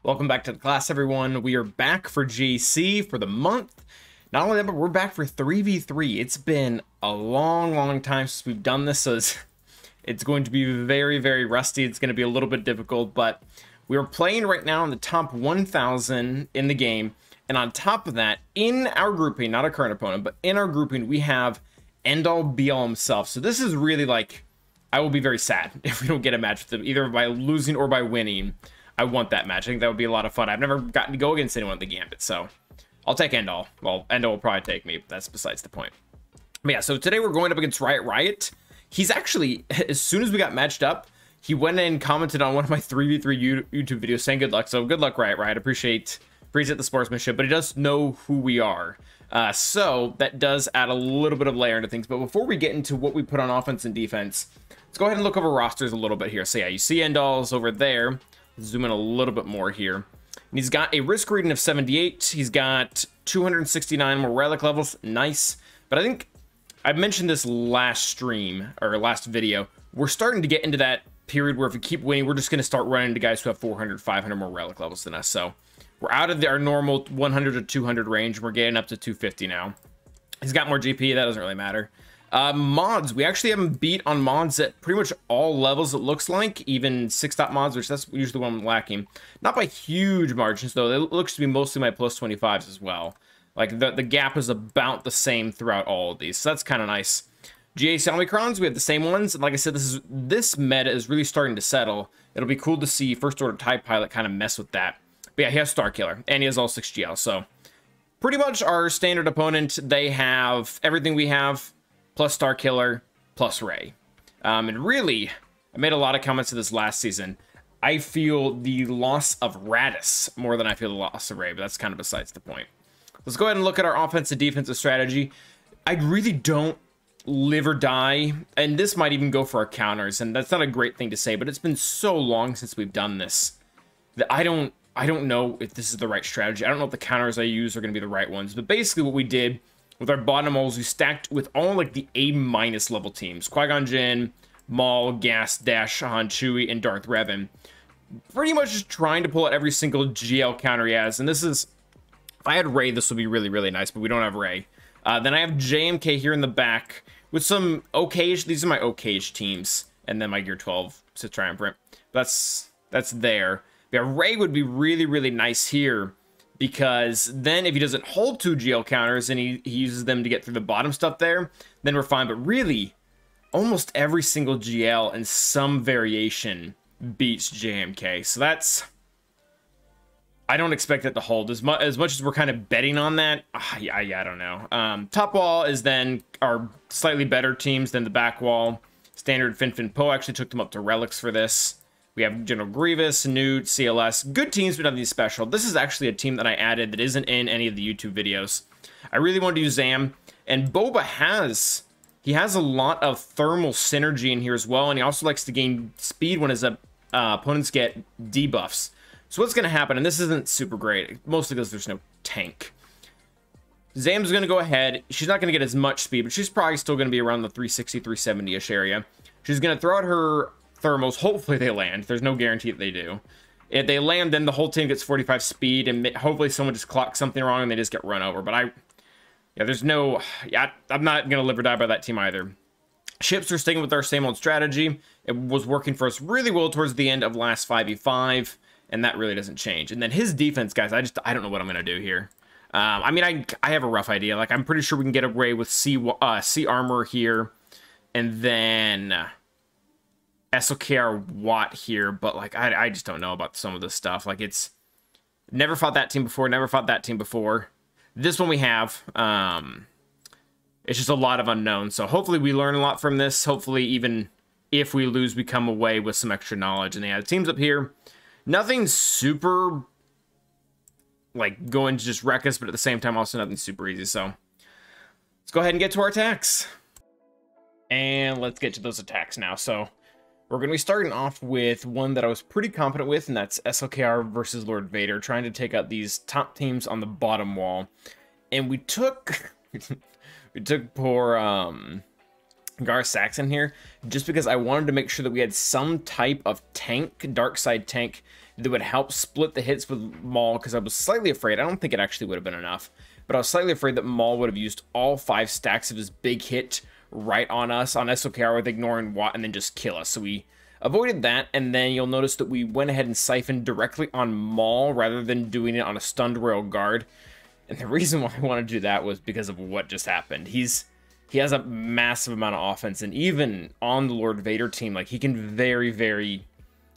Welcome back to the class, everyone. We are back for GC for the month. Not only that, but we're back for 3v3. It's been a long time since we've done this, so it's going to be very rusty. It's going to be a little bit difficult, but we are playing right now in the top 1,000 in the game. And on top of that, in our grouping, not our current opponent, but in our grouping, we have end-all be-all himself. So this is really like, I will be very sad if we don't get a match with him, either by losing or by winning. I want that match. I think that would be a lot of fun. I've never gotten to go against anyone at the Gambit, so I'll take end-all. Well, end-all will probably take me, but that's besides the point. But yeah, so today we're going up against Riot. He's actually, as soon as we got matched up, he went in and commented on one of my 3v3 YouTube videos saying good luck. So good luck, Riot. Appreciate the sportsmanship, but he does know who we are. So that does add a little bit of layer into things. But before we get into what we put on offense and defense, let's go ahead and look over rosters a little bit here. So yeah, you see end-alls over there. Zoom in a little bit more here. And he's got a risk rating of 78. He's got 269 more relic levels. Nice. But I think I mentioned this last stream or last video. We're starting to get into that period where if we keep winning, we're just going to start running into guys who have 400, 500 more relic levels than us. So we're out of our normal 100 to 200 range. We're getting up to 250 now. He's got more GP. That doesn't really matter. Mods, we actually haven't beat on mods at pretty much all levels, it looks like, even 6 dot mods, which that's usually the one I'm lacking. Not by huge margins, though. It looks to be mostly my plus 25s as well. Like, the gap is about the same throughout all of these, so that's kind of nice. GA Omicrons, we have the same ones, and like I said, this meta is really starting to settle. It'll be cool to see First Order TIE Pilot kind of mess with that. But yeah, he has Starkiller, and he has all 6 GL, so pretty much our standard opponent, they have everything we have, plus Starkiller, plus Rey. And really, I made a lot of comments to this last season. I feel the loss of Raddus more than I feel the loss of Rey, but that's kind of besides the point. Let's go ahead and look at our offensive defensive strategy. I really don't live or die, and this might even go for our counters, and that's not a great thing to say, but it's been so long since we've done this that I don't know if this is the right strategy. I don't know if the counters I use are going to be the right ones, but basically what we did with our bottom moles, we stacked with all like the A- level teams. Qui-Gon Jinn, Maul, Gas, Dash, Han, Chewie, and Darth Revan. Pretty much just trying to pull out every single GL counter he has. And this is, if I had Rey, this would be really nice, but we don't have Rey. Then I have JMK here in the back with some okay-ish, these are my okay-ish teams. And then my Gear 12 Sith Triumvirate. That's there. Yeah, Rey would be really nice here, because then if he doesn't hold 2 GL counters and he uses them to get through the bottom stuff there, then we're fine. But really, almost every single GL in some variation beats JMK. So that's, I don't expect it to hold. As much as we're kind of betting on that, yeah, I don't know. Top wall is then our slightly better teams than the back wall. Standard Fin Poe actually took them up to relics for this. We have General Grievous, Nute, CLS. Good teams, but nothing special. This is actually a team that I added that isn't in any of the YouTube videos. I really wanted to use Zam, and Boba has a lot of thermal synergy in here as well, and he also likes to gain speed when his opponents get debuffs. So what's going to happen, and this isn't super great, mostly because there's no tank. Zam's going to go ahead. She's not going to get as much speed, but she's probably still going to be around the 360, 370-ish area. She's going to throw out her thermals. Hopefully they land. There's no guarantee that they do. If they land, then the whole team gets 45 speed, and hopefully someone just clocks something wrong and they just get run over. But there's no, I'm not gonna live or die by that team either. Ships are sticking with our same old strategy. It was working for us really well towards the end of last 5v5, and that really doesn't change. And then his defense, guys, I don't know what I'm gonna do here. I mean, I have a rough idea. Like, I'm pretty sure we can get away with C armor here, and then SLKR Watt here, but like I just don't know about some of this stuff. Like, it's never fought that team before, never fought that team before. This one we have. It's just a lot of unknowns. So hopefully we learn a lot from this. Hopefully even if we lose, we come away with some extra knowledge. And they have teams up here. Nothing super like going to just wreck us, but at the same time also nothing super easy. So let's go ahead and get to our attacks. And let's get to those attacks now. So we're going to be starting off with one that I was pretty confident with, and that's SLKR versus Lord Vader, trying to take out these top teams on the bottom wall. And we took poor Gar Saxon here, just because I wanted to make sure that we had some type of tank, dark side tank, that would help split the hits with Maul, because I was slightly afraid. I don't think it actually would have been enough, but I was slightly afraid that Maul would have used all 5 stacks of his big hit right on us, on SLKR, with ignoring Watt, and then just kill us. So we avoided that, and then you'll notice that we went ahead and siphoned directly on Maul rather than doing it on a stunned royal guard. And the reason why I wanted to do that was because of what just happened. He has a massive amount of offense, and even on the Lord Vader team, like, he can very, very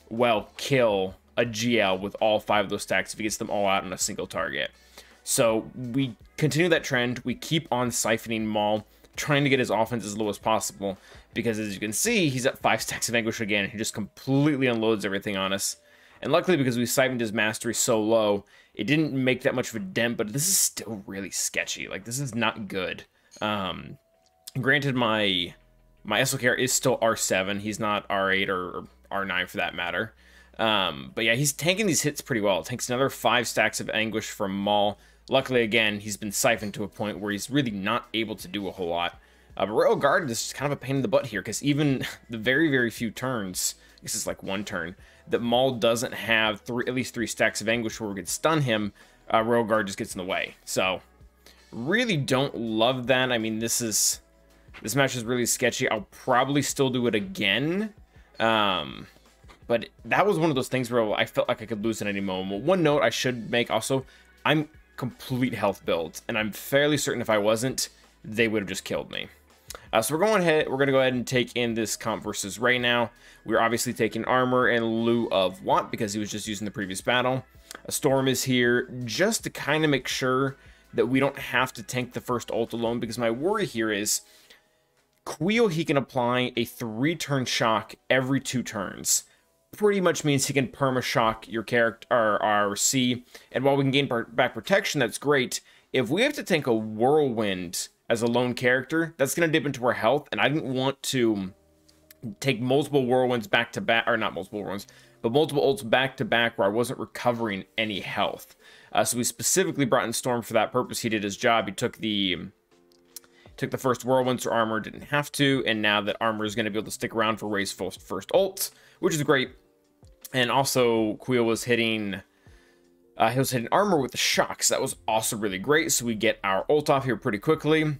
well kill a GL with all 5 of those stacks if he gets them all out on a single target. So we continue that trend. We keep on siphoning Maul, trying to get his offense as low as possible, because as you can see, he's at 5 stacks of Anguish again. He just completely unloads everything on us. And luckily, because we siphoned his mastery so low, it didn't make that much of a dent, but this is still really sketchy. Like, this is not good. Granted, my SLKR is still R7. He's not R8 or R9 for that matter. But yeah, he's tanking these hits pretty well. It takes another 5 stacks of Anguish from Maul. Luckily, again, he's been siphoned to a point where he's really not able to do a whole lot. But Royal Guard is kind of a pain in the butt here, because even the very, very few turns, this is like 1 turn, that Maul doesn't have at least 3 stacks of Anguish where we could stun him, Royal Guard just gets in the way. So, really don't love that. I mean, this match is really sketchy. I'll probably still do it again. But that was one of those things where I felt like I could lose at any moment. One note I should make also, I'm complete health build, and I'm fairly certain if I wasn't, they would have just killed me. So we're going to go ahead and take in this comp versus Rey now. We're obviously taking armor in lieu of Watt because he was just using the previous battle. A Storm is here just to kind of make sure that we don't have to tank the first ult alone, because my worry here is Queel, he can apply a 3-turn shock every 2 turns. Pretty much means he can perma-shock your character, our C, and while we can gain back protection, that's great. If we have to tank a Whirlwind as a lone character, that's going to dip into our health, and I didn't want to take multiple Whirlwinds back-to-back, or not multiple Whirlwinds, but multiple ults back-to-back where I wasn't recovering any health. So we specifically brought in Storm for that purpose. He did his job. He took the first Whirlwind, so armor didn't have to, and now that armor is going to be able to stick around for Rey's first ult, which is great. And also, Queel was hitting armor with the shocks. That was also really great. So we get our ult off here pretty quickly,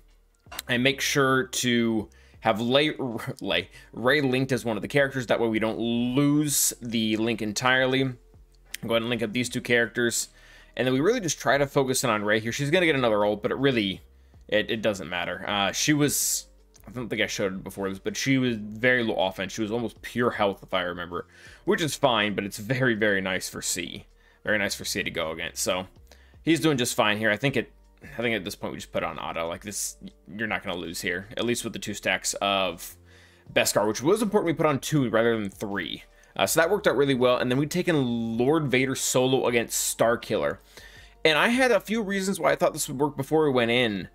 and make sure to have Rey linked as one of the characters. That way we don't lose the link entirely. Go ahead and link up these 2 characters, and then we really just try to focus in on Rey here. She's gonna get another ult, but it doesn't matter. She was, I don't think I showed it before this, but she was very low offense. She was almost pure health, if I remember, which is fine, but it's very, very nice for C. Very nice for C to go against. So he's doing just fine here. I think at this point we just put on auto. Like this, you're not going to lose here, at least with the 2 stacks of Beskar, which was important we put on 2 rather than 3. So that worked out really well. And then we'd taken Lord Vader solo against Starkiller. And I had a few reasons why I thought this would work before we went in.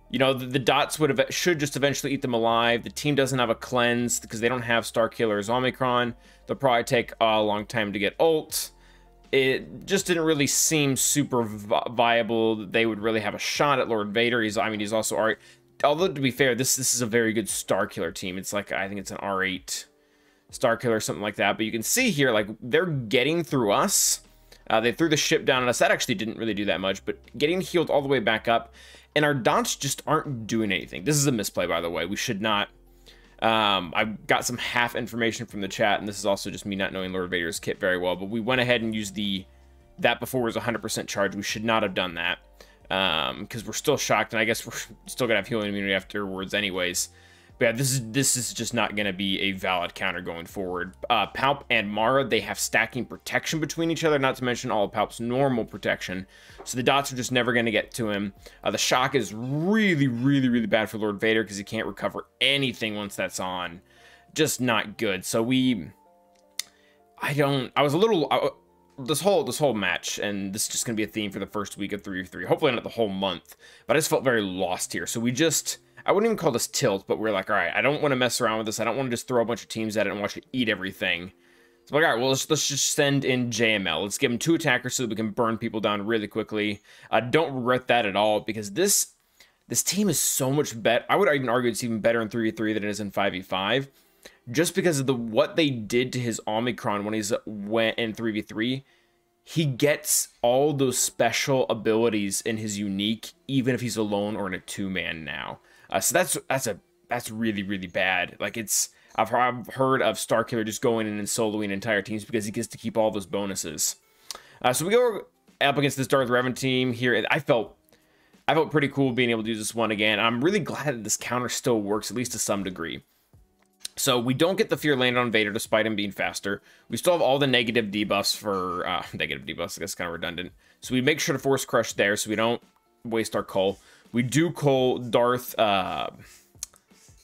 You know, the dots should just eventually eat them alive. The team doesn't have a cleanse because they don't have Starkiller's Omicron. They'll probably take a long time to get ult. It just didn't really seem super viable that they would really have a shot at Lord Vader. He's also R8. Although, to be fair, this is a very good Starkiller team. It's like, I think it's an R8 Starkiller or something like that. But you can see here, like, they're getting through us. They threw the ship down on us. That actually didn't really do that much, but getting healed all the way back up. And our dots just aren't doing anything. This is a misplay, by the way. We should not. I got some half information from the chat, and this is also just me not knowing Lord Vader's kit very well. But we went ahead and used that before was 100% charge. We should not have done that because we're still shocked, and I guess we're still gonna have healing immunity afterwards, anyways. But yeah, this is just not going to be a valid counter going forward. Palp and Mara, they have stacking protection between each other, not to mention all of Palp's normal protection. So the dots are just never going to get to him. The shock is really, really, really bad for Lord Vader because he can't recover anything once that's on. Just not good. So this whole match, and this is just going to be a theme for the first week of 3v3. Hopefully not the whole month, but I just felt very lost here. So I wouldn't even call this tilt, but we're like, all right, I don't want to mess around with this. I don't want to just throw a bunch of teams at it and watch it eat everything. So I'm like, all right, well, let's just send in JML. Let's give him 2 attackers so that we can burn people down really quickly. Don't regret that at all, because this team is so much better. I would even argue it's even better in 3v3 than it is in 5v5. just because of what they did to his Omicron when he's went in 3v3. He gets all those special abilities in his unique, even if he's alone or in a 2-man now. So that's really, really bad. Like, I've heard of Starkiller just going in and soloing entire teams because he gets to keep all those bonuses. So we go up against this Darth Revan team here. I felt pretty cool being able to do this one again. I'm really glad that this counter still works, at least to some degree. So we don't get the fear landed on Vader despite him being faster. We still have all the negative debuffs for... negative debuffs, I guess, kind of redundant. So we make sure to force crush there so we don't waste our cull. We do cull Darth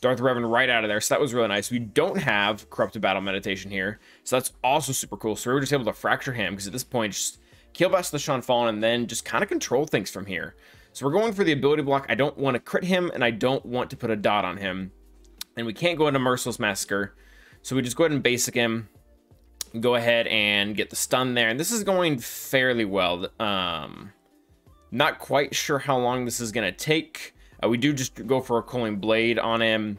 Revan right out of there, so that was really nice. We don't have Corrupted Battle Meditation here, so that's also super cool. So we were just able to fracture him, because at this point, just kill Bossk the Sean Fallen, and then just kind of control things from here. So we're going for the ability block. I don't want to crit him, and I don't want to put a dot on him. And we can't go into Merciless Massacre, so we just go ahead and basic him, go ahead and get the stun there. And this is going fairly well. Not quite sure how long this is going to take. We do just go for a Culling Blade on him.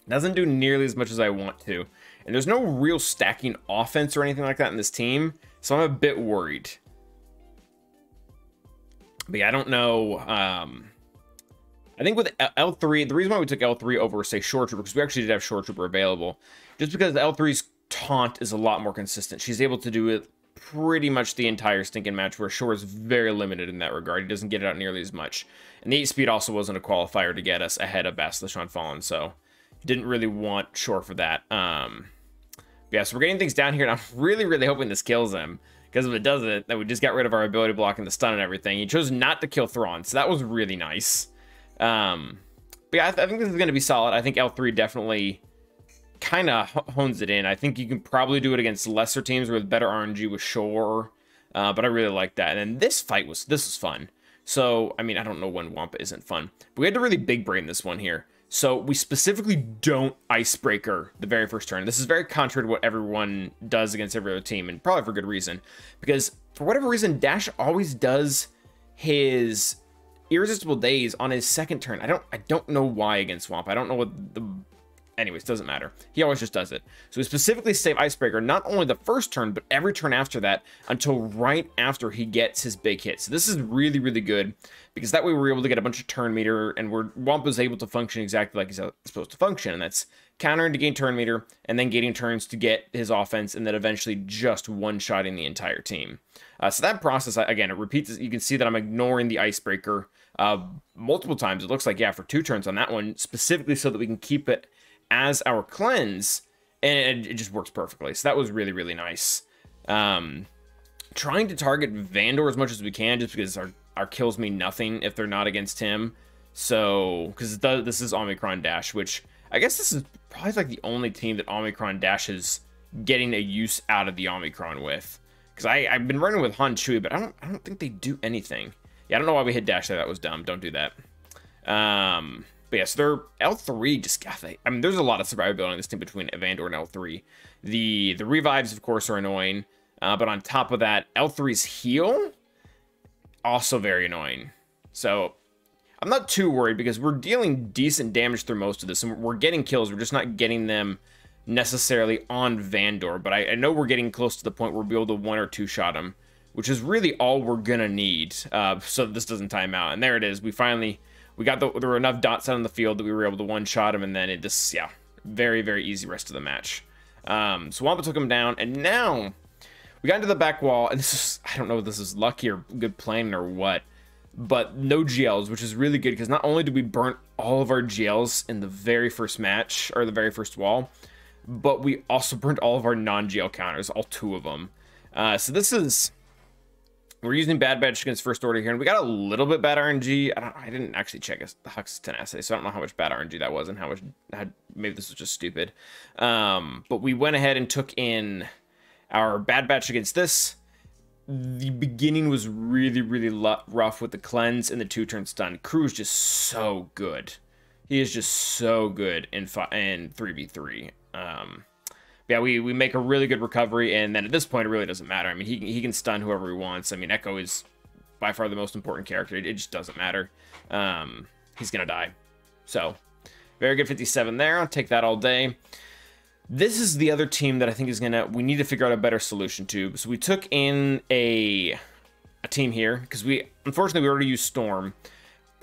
Doesn't do nearly as much as I want to. And there's no real stacking offense or anything like that in this team, so I'm a bit worried. But yeah, I don't know. I think with L3, the reason why we took L3 over, say, Shore Trooper, because we actually did have Shore Trooper available, just because the L3's taunt is a lot more consistent. She's able to do it pretty much the entire stinking match, where Shore is very limited in that regard. He doesn't get it out nearly as much. And the 8 speed also wasn't a qualifier to get us ahead of Bossk the Sean Fallen, so didn't really want Shore for that. Yeah, so we're getting things down here, and I'm really, really hoping this kills him. Because if it doesn't, then we just got rid of our ability block and the stun and everything. He chose not to kill Thrawn, so that was really nice. But yeah, I think this is going to be solid. I think L3 definitely kind of hones it in. I think you can probably do it against lesser teams with better RNG with Shore, but I really like that. And then this was fun. So, I mean, I don't know when Wampa isn't fun, but we had to really big brain this one here. So we specifically don't Icebreaker the very first turn. This is very contrary to what everyone does against every other team, and probably for good reason, because for whatever reason, Dash always does his Irresistible Daze on his second turn. I don't know why against Wampa. I don't know what the... Anyways, doesn't matter. He always just does it. So we specifically save Icebreaker not only the first turn, but every turn after that until right after he gets his big hit. So this is really, really good, because that way we're able to get a bunch of turn meter, and Wampa's able to function exactly like he's supposed to function, and that's countering to gain turn meter, and then getting turns to get his offense, and then eventually just one-shotting the entire team. So that process, again, it repeats. You can see that I'm ignoring the Icebreaker multiple times. It looks like, yeah, for 2 turns on that one, specifically so that we can keep it as our cleanse, and it just works perfectly. So that was really, really nice. Trying to target Vandor as much as we can, just because our kills mean nothing if they're not against him. So, because this is Omicron Dash, which I guess this is probably like the only team that Omicron Dash is getting a use out of the Omicron with. Because I've been running with Han Chui, but I don't think they do anything. Yeah, I don't know why we hit Dash there. That was dumb. Don't do that. But yeah, so they're L3 just, I mean, there's a lot of survivability in this team between Vandor and L3. The revives, of course, are annoying. But on top of that, L3's heal, also very annoying. So I'm not too worried, because we're dealing decent damage through most of this, and we're getting kills. We're just not getting them necessarily on Vandor. But I know we're getting close to the point where we'll be able to 1 or 2 shot him, which is really all we're gonna need, so this doesn't time out. And there it is. There were enough dots out on the field that we were able to one-shot him, and then it just, yeah, very, very easy rest of the match. So Wampa took him down, and now we got into the back wall, and this is, I don't know if this is lucky or good planning or what, but no GLs, which is really good, because not only did we burn all of our GLs in the very first match, or the very first wall, but we also burned all of our non-GL counters, all 2 of them. So this is... We're using Bad Batch against First Order here, and we got a little bit bad RNG. I didn't actually check the Hux tenacity, so I don't know how much bad RNG that was, and how much... maybe this was just stupid. But we went ahead and took in our Bad Batch against this. The beginning was really, really rough with the cleanse and the 2-turn stun. Crew's just so good. He is just so good in 3v3. Yeah, we make a really good recovery, and then at this point, it really doesn't matter. I mean, he can stun whoever he wants. I mean, Echo is by far the most important character. It just doesn't matter. He's going to die. So, very good 57 there. I'll take that all day. This is the other team that I think is we need to figure out a better solution to. So we took in a team here because unfortunately we already used Storm.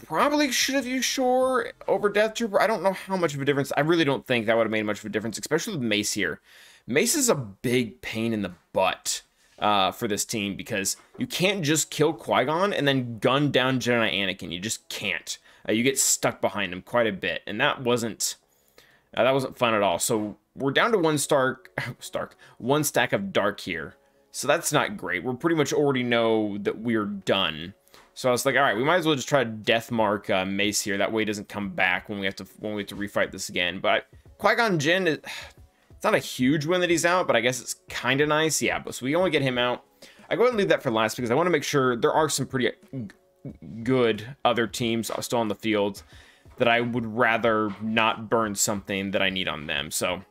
Probably should have used Shore over Death Trooper. I don't know how much of a difference. I really don't think that would have made much of a difference, especially with Mace here. Mace is a big pain in the butt for this team because you can't just kill Qui-Gon and then gun down Jedi Anakin. You just can't. You get stuck behind him quite a bit, and that wasn't fun at all. So we're down to one stack of Dark here. So that's not great. We're pretty much already know that we're done. So I was like, all right, we might as well just try to death mark Mace here. That way it doesn't come back when we have to refight this again. But Qui-Gon Jinn, it's not a huge win that he's out, but I guess it's kind of nice. Yeah, but so we only get him out. I go ahead and leave that for last because I want to make sure there are some pretty good other teams still on the field that I would rather not burn something that I need on them. So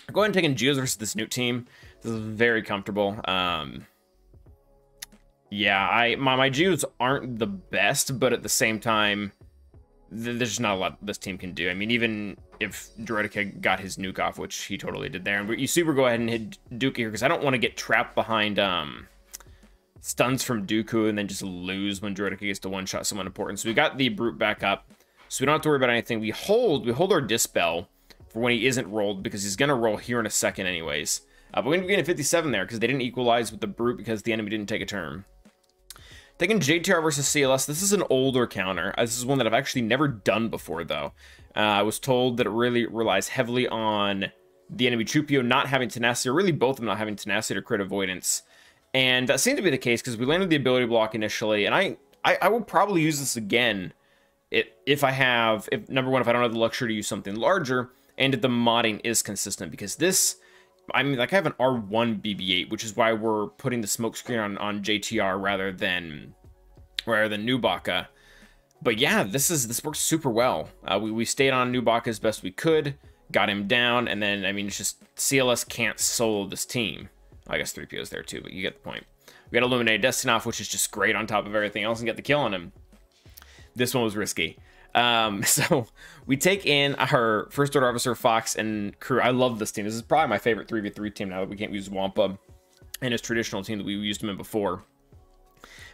I'll go ahead and take in Geos versus this Nute team. This is very comfortable. Yeah, my Geos aren't the best, but at the same time, there's just not a lot this team can do. I mean, even if Droideka got his nuke off, which he totally did there, and you super go ahead and hit Dooku here, because I don't want to get trapped behind stuns from Dooku and then just lose when Droideka gets to one-shot someone important. So we got the Brute back up, so we don't have to worry about anything. We hold our Dispel for when he isn't rolled, because he's going to roll here in a second anyways. But we're going to be getting 57 there, because they didn't equalize with the Brute because the enemy didn't take a turn. Taking JTR versus CLS, this is an older counter. This is one that I've actually never done before, though. I was told that it really relies heavily on the enemy Chupio not having tenacity, or really both of them not having tenacity or crit avoidance. And that seemed to be the case, because we landed the ability block initially, and I will probably use this again if number one, if I don't have the luxury to use something larger, and if the modding is consistent, because this... I mean, like, I have an R1 BB-8, which is why we're putting the smoke screen on JTR rather than Nubaka. But yeah, this works super well. We stayed on Nubaka as best we could, got him down, and then, I mean, it's just CLS can't solo this team. I guess 3PO's there too, but you get the point. We got Illuminated Destiny off, which is just great on top of everything else, and get the kill on him. This one was risky. So we take in our First Order Officer, Fox, and crew. I love this team. This is probably my favorite 3v3 team now that we can't use Wampa and his traditional team that we used him in before.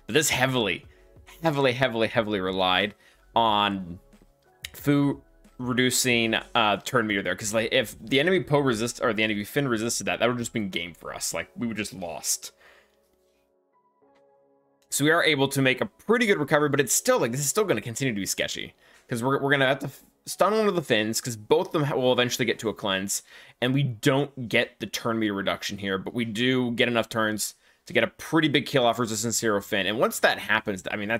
But this heavily relied on Fu reducing turn meter there, because like if the enemy Poe or the enemy Finn resisted that would have just been game for us. Like, we would just lost. So we are able to make a pretty good recovery, but it's still like, this is still going to continue to be sketchy, because we're going to have to stun one of the Finns, because both of them will eventually get to a cleanse, and we don't get the turn meter reduction here, but we do get enough turns to get a pretty big kill off Resistance Hero Finn. And once that happens, I mean,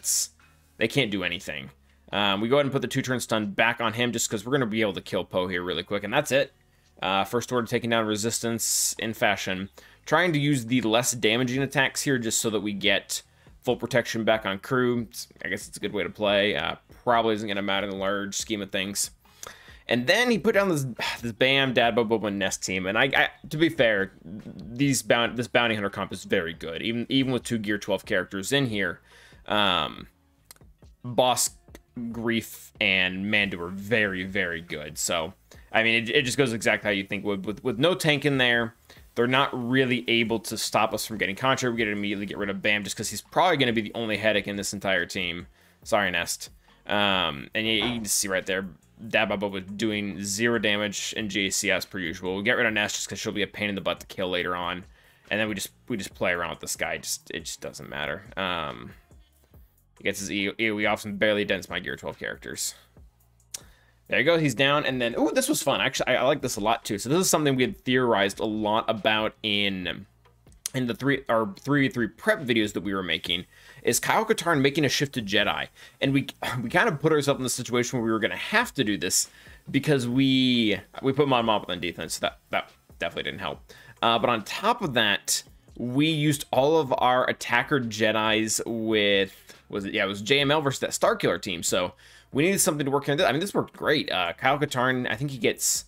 they can't do anything. We go ahead and put the 2-turn stun back on him, just because we're going to be able to kill Poe here really quick, and that's it. First Order taking down Resistance in fashion. Trying to use the less damaging attacks here, just so that we get full protection back on crew. I guess it's a good way to play. Probably isn't going to matter in the large scheme of things. And then he put down this Bam, Dad, Bobo, and Nest team. And I to be fair, this Bounty Hunter comp is very good. Even with 2 Gear 12 characters in here, Bossk, Grief, and Mandu are very, very good. So, I mean, it just goes exactly how you think would. With no tank in there, they're not really able to stop us from getting Contra. We get to immediately get rid of Bam, just because he's probably going to be the only headache in this entire team. Sorry, Nest. And you can see right there, Dababa was doing 0 damage in JC as per usual. We get rid of Nest just because she'll be a pain in the butt to kill later on. And then we just play around with this guy. It just doesn't matter. He gets his AoE off and barely dents my Gear 12 characters. There you go, he's down, and then, oh, this was fun. Actually, I like this a lot, too. So this is something we had theorized a lot about in the 3v3 prep videos that we were making, is Kyle Katarn making a shift to Jedi. And we kind of put ourselves in the situation where we were going to have to do this, because we put Mon Mothma on defense, so that definitely didn't help. But on top of that, we used all of our attacker Jedis with, it was JML versus that Starkiller team, so we needed something to work on. I mean, this worked great. Kyle Katarn, I think he gets,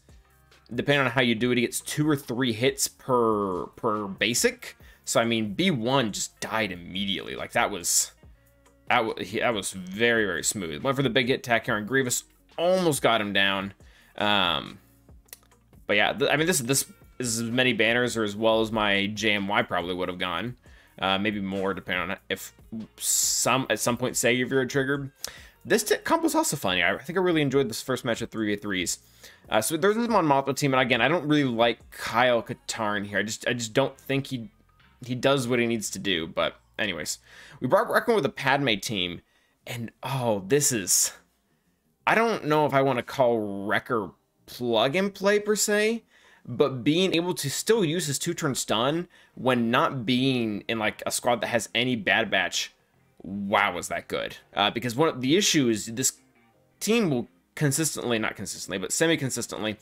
depending on how you do it, he gets 2 or 3 hits per basic. So, I mean, B1 just died immediately. Like, that was very, very smooth. Went for the big hit, Tachyon Grievous, almost got him down. But yeah, I mean, this is as many banners or as well as my JMY probably would have gone. Maybe more, depending on if at some point Savior triggered. This comp was also funny. I think I really enjoyed this first match of 3v3s. So there's this Mon Mothma team, and again, I don't really like Kyle Katarn here. I just don't think he does what he needs to do. But anyways, we brought Reckon with a Padme team, and oh, this is, I don't know if I want to call Wrecker plug and play per se, but being able to still use his 2-turn stun when not being in like a squad that has any bad batch. Wow, was that good? Because one of the issues, this team will consistently, not consistently, but semi-consistently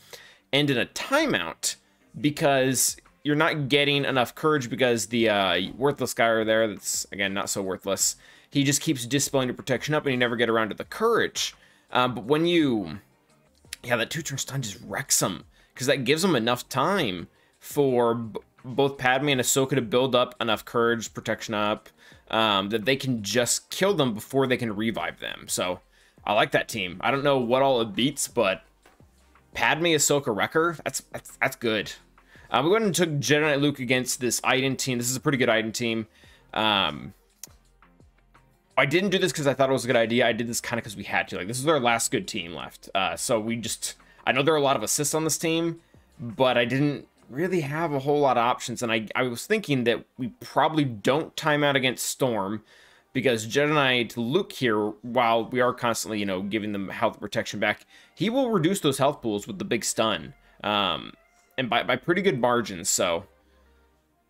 end in a timeout because you're not getting enough courage because the worthless guy over there, that's, again, not so worthless, he just keeps dispelling your protection up and you never get around to the courage. But when you, yeah, that 2-turn stun just wrecks them because that gives them enough time for both Padme and Ahsoka to build up enough courage, protection up, that they can just kill them before they can revive them. So I like that team. I don't know what all it beats, but Padme, Ahsoka, Wrecker, that's good. We went and took Jedi Knight Luke against this Iden team. This is a pretty good Iden team. I didn't do this because I thought it was a good idea. I did this kind of because we had to. Like, this is our last good team left. So we just, I know there are a lot of assists on this team, but I didn't really have a whole lot of options. And I was thinking that we probably don't time out against Storm because Jedi Knight Luke here, while we are constantly, you know, giving them health protection back, he will reduce those health pools with the big stun. And by pretty good margins. So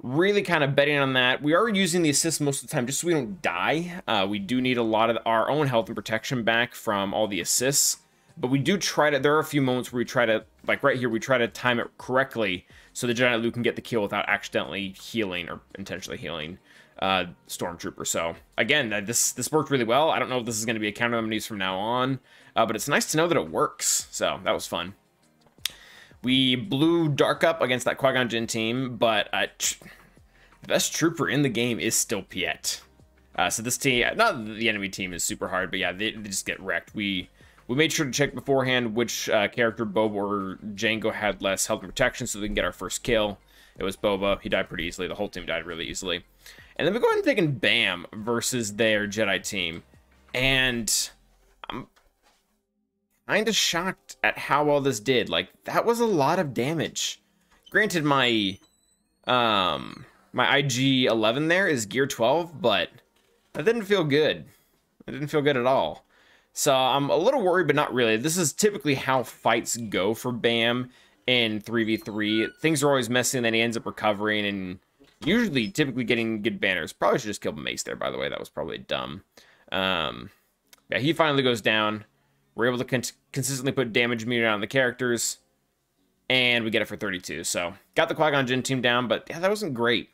really kind of betting on that. We are using the assist most of the time just so we don't die. We do need a lot of our own health and protection back from all the assists. But we do try to, there are a few moments where we try to, like right here, we try to time it correctly so the Jedi Knight Luke can get the kill without accidentally healing or intentionally healing Stormtrooper. So again, this worked really well. I don't know if this is going to be a counter I'm going to use from now on, but it's nice to know that it works. So that was fun. We blew Dark up against that Qui-Gon Jinn team, but the best trooper in the game is still Piet. So this team, not the enemy team is super hard, but yeah, they just get wrecked. We made sure to check beforehand which character, Boba or Jango, had less health and protection so we can get our first kill. It was Boba. He died pretty easily. The whole team died really easily. And then we go ahead and take in Bam versus their Jedi team. And I'm kind of shocked at how well this did. Like, that was a lot of damage. Granted, my IG 11 there is gear 12, but that didn't feel good. It didn't feel good at all. So I'm a little worried, but not really. This is typically how fights go for Bam in 3v3. Things are always messy, and then he ends up recovering and usually typically getting good banners. Probably should just kill Mace there, by the way. That was probably dumb. Yeah, he finally goes down. We're able to consistently put damage meter on the characters, and we get it for 32. So got the Qui-Gon Jinn team down, but yeah, that wasn't great.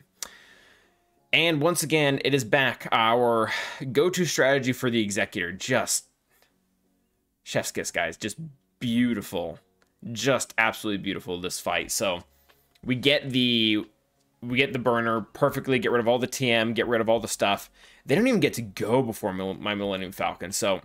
And once again, it is back. Our go-to strategy for the Executor. Just chef's kiss, guys. Just beautiful. Just absolutely beautiful, this fight. So we get the burner perfectly, get rid of all the TM, get rid of all the stuff. They don't even get to go before my Millennium Falcon. So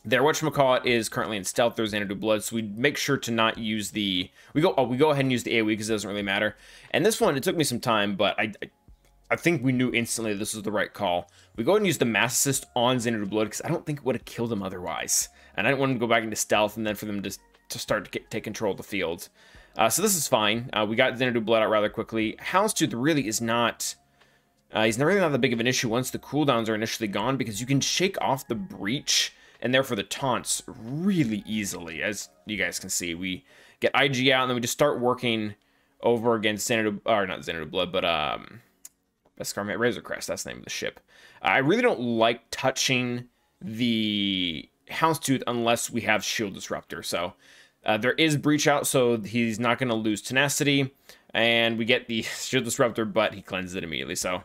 their whatchamacallit is currently in stealth. There's Xanadu Blood, so we make sure to not use the... We go ahead and use the AoE because it doesn't really matter. And this one, it took me some time, but I think we knew instantly this was the right call. We go ahead and use the Mass Assist on Xanadu Blood because I don't think it would have killed him otherwise. And I didn't want him to go back into stealth and then for them to start to take control of the field. So this is fine. We got Xanadu Blood out rather quickly. Houndstooth really is not... he's really not that big of an issue once the cooldowns are initially gone because you can shake off the breach and therefore the taunts really easily. As you guys can see, we get IG out and then we just start working over against Xanadu... Or not Xanadu Blood, but... Beskar Razor Crest, that's the name of the ship. I really don't like touching the Houndstooth unless we have Shield Disruptor. So there is Breach out, so he's not going to lose Tenacity. And we get the Shield Disruptor, but he cleanses it immediately. So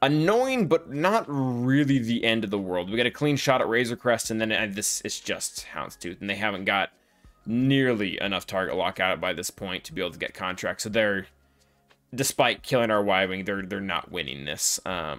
annoying, but not really the end of the world. We get a clean shot at Razor Crest, and then this is just Houndstooth. And they haven't got nearly enough target lock out by this point to be able to get contracts. So they're... Despite killing our Y-Wing, they're not winning this. So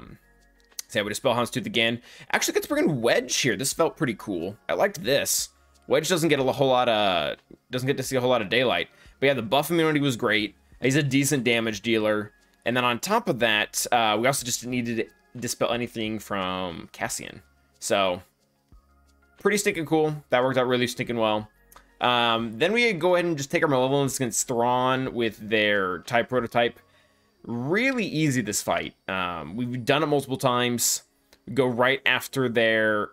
yeah, we dispel Houndstooth again. Actually, get to bring in Wedge here. This felt pretty cool. I liked this. Wedge doesn't get doesn't get to see a whole lot of daylight. But yeah, the buff immunity was great. He's a decent damage dealer. And then on top of that, we also just needed to dispel anything from Cassian. So, pretty stinking cool. That worked out really stinking well. Then we go ahead and just take our malevolence against Thrawn with their type prototype. Really easy, this fight. We've done it multiple times. We go right after their...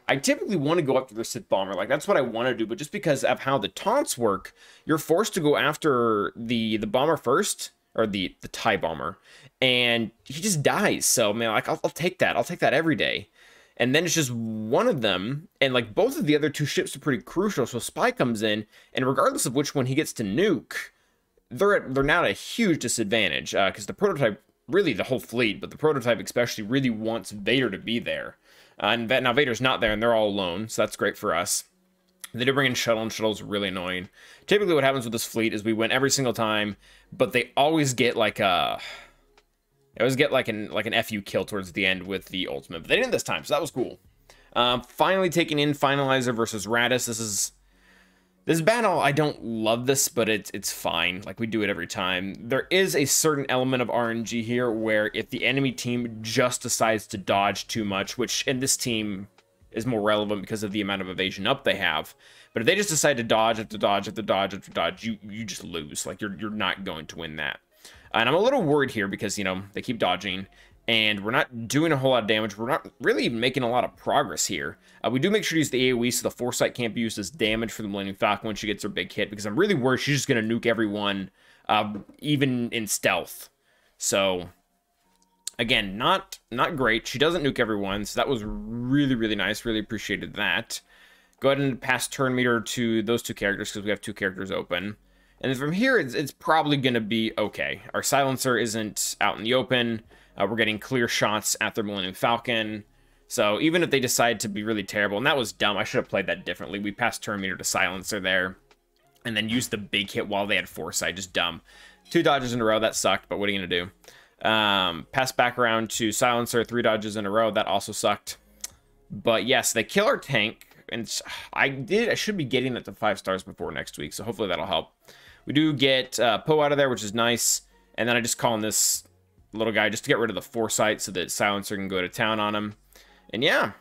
I typically want to go after the Sith Bomber. Like, that's what I want to do. But just because of how the taunts work, you're forced to go after the bomber first. Or the TIE Bomber. And he just dies. So, man, like, I'll take that. I'll take that every day. And then it's just one of them. And, like, both of the other two ships are pretty crucial. So Spy comes in. And regardless of which one he gets to nuke, they're now at a huge disadvantage. Because the prototype, really the whole fleet, but the prototype especially really wants Vader to be there. And now Vader's not there, and they're all alone. So that's great for us. They do bring in Shuttle, and Shuttle's really annoying. Typically what happens with this fleet is we win every single time, but they always get like a... They always get like an FU kill towards the end with the ultimate. But they didn't this time, so that was cool. Finally taking in Finalizer versus Raddus. This battle, I don't love this, but it's fine. Like, we do it every time. There is a certain element of RNG here where if the enemy team just decides to dodge too much, which in this team is more relevant because of the amount of evasion up they have. But if they just decide to dodge after dodge after dodge after dodge, you just lose. Like, you're not going to win that. And I'm a little worried here because, you know, they keep dodging, and we're not doing a whole lot of damage. We're not really making a lot of progress here. We do make sure to use the AoE, so the Foresight can't be used as damage for the Millennium Falcon when she gets her big hit, because I'm really worried she's just going to nuke everyone, even in stealth. So... Again, not great. She doesn't nuke everyone, so that was really, really nice. Really appreciated that. Go ahead and pass turn meter to those two characters because we have two characters open. And then from here, it's probably going to be okay. Our silencer isn't out in the open. We're getting clear shots at their Millennium Falcon. So even if they decide to be really terrible, and that was dumb. I should have played that differently. We passed turn meter to silencer there. And then used the big hit while they had Foresight. Just dumb. 2 dodges in a row. That sucked, but what are you going to do? Pass back around to silencer, 3 dodges in a row. That also sucked. But yes, they kill our tank, and I should be getting that to 5 stars before next week, so hopefully that'll help. We do get Poe out of there, which is nice, and then I just call in this little guy just to get rid of the Foresight so that silencer can go to town on him. And yeah,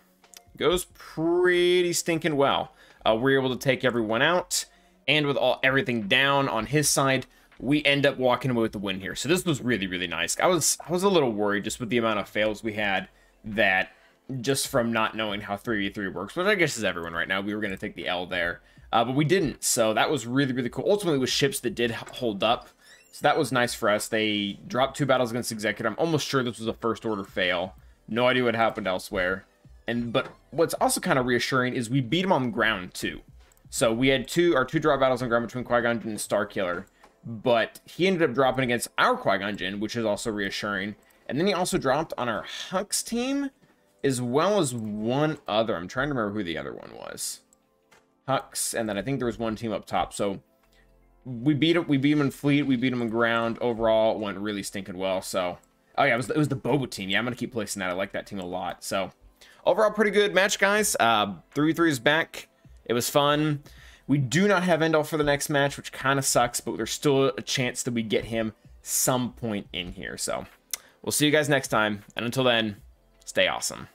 goes pretty stinking well. We're able to take everyone out, and with everything down on his side, we end up walking away with the win here. So this was really, really nice. I was a little worried just with the amount of fails we had, that just from not knowing how 3v3 works, which I guess is everyone right now, we were going to take the L there. But we didn't, so that was really, really cool. Ultimately, with ships that did hold up, so that was nice for us. They dropped 2 battles against Executor. I'm almost sure this was a first order fail. No idea what happened elsewhere. But what's also kind of reassuring is we beat him on the ground too. So we had our two drop battles on ground between Qui-Gon Jinn and Starkiller. But he ended up dropping against our Qui-Gon Jinn, which is also reassuring. And then he also dropped on our Hux team, as well as one other. I'm trying to remember who the other one was. Hux, and then I think there was one team up top. So we beat him in fleet, we beat him in ground. Overall, it went really stinking well. So, oh yeah, it was the Boba team. Yeah, I'm gonna keep placing that. I like that team a lot. So overall, pretty good match, guys. 3v3 is back. It was fun. We do not have Endall for the next match, which kind of sucks, but there's still a chance that we get him some point in here. So we'll see you guys next time, and until then, stay awesome.